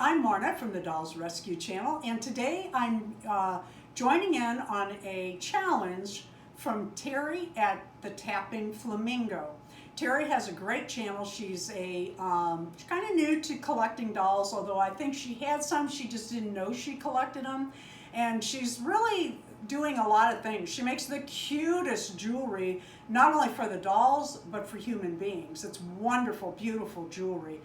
I'm Marna from the Dolls Rescue Channel, and today I'm joining in on a challenge from Terry at the Tappingflamingo. Terry has a great channel. She's kind of new to collecting dolls, although I think she had some, she just didn't know she collected them. And she's really doing a lot of things. She makes the cutest jewelry, not only for the dolls, but for human beings. It's wonderful, beautiful jewelry.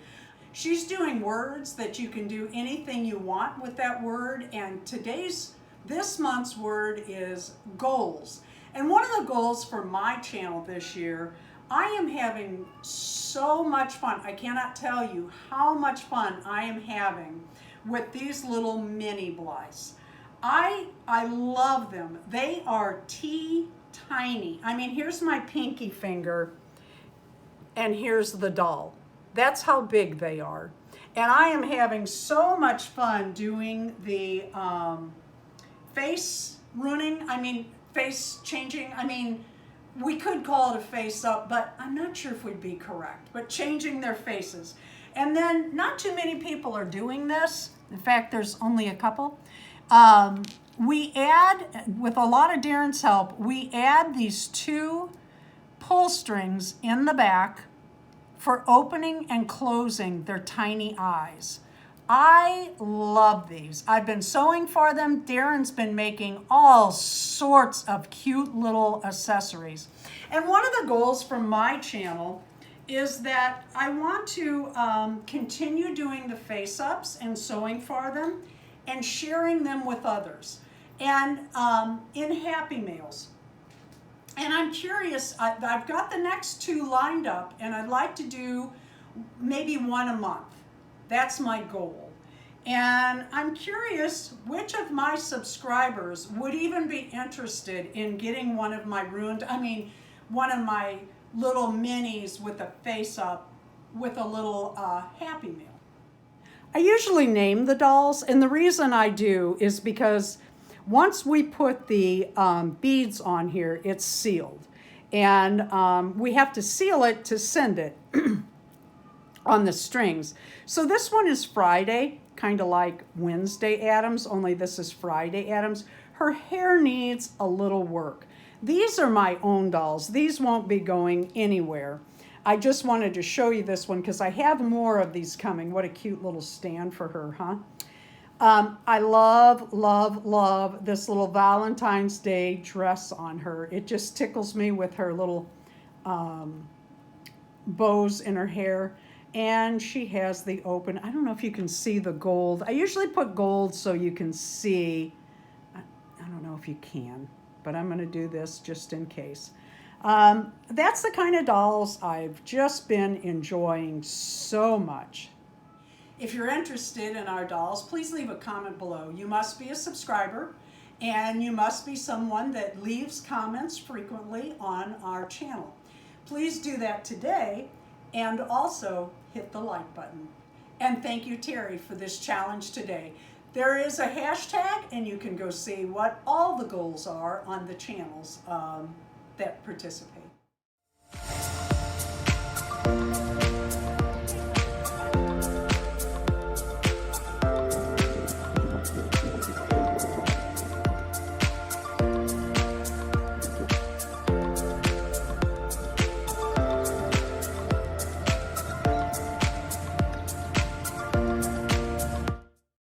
She's doing words that you can do anything you want with that word, and this month's word is goals. And one of the goals for my channel this year, I am having so much fun. I cannot tell you how much fun I am having with these little mini Blythes. I love them. They are tiny. I mean, here's my pinky finger, and here's the doll. That's how big they are. And I am having so much fun doing the face changing. I mean, we could call it a face up, but I'm not sure if we'd be correct, but changing their faces. And then not too many people are doing this. In fact, there's only a couple. We add, with a lot of Darren's help, we add these two pull strings in the back for opening and closing their tiny eyes. I love these. I've been sewing for them. Darren's been making all sorts of cute little accessories. And one of the goals from my channel is that I want to continue doing the face-ups and sewing for them and sharing them with others, and in Happy Mails. And I'm curious, I've got the next two lined up, and I'd like to do maybe one a month. That's my goal. And I'm curious which of my subscribers would even be interested in getting one of my one of my little minis with a face up with a little Happy Meal. I usually name the dolls, and the reason I do is because once we put the beads on here, it's sealed. And we have to seal it to send it on the strings. So this one is Friday, kind of like Wednesday Addams, only this is Friday Addams. Her hair needs a little work. These are my own dolls. These won't be going anywhere. I just wanted to show you this one because I have more of these coming. What a cute little stand for her, huh? I love this little Valentine's Day dress on her. It just tickles me with her little bows in her hair. And she has the open, I don't know if you can see the gold. I usually put gold so you can see. I don't know if you can, but I'm going to do this just in case. That's the kind of dolls I've just been enjoying so much. If you're interested in our dolls, please leave a comment below. You must be a subscriber, and you must be someone that leaves comments frequently on our channel. Please do that today, and also hit the like button. And thank you, Terry, for this challenge today. There is a hashtag, and you can go see what all the goals are on the channels that participate.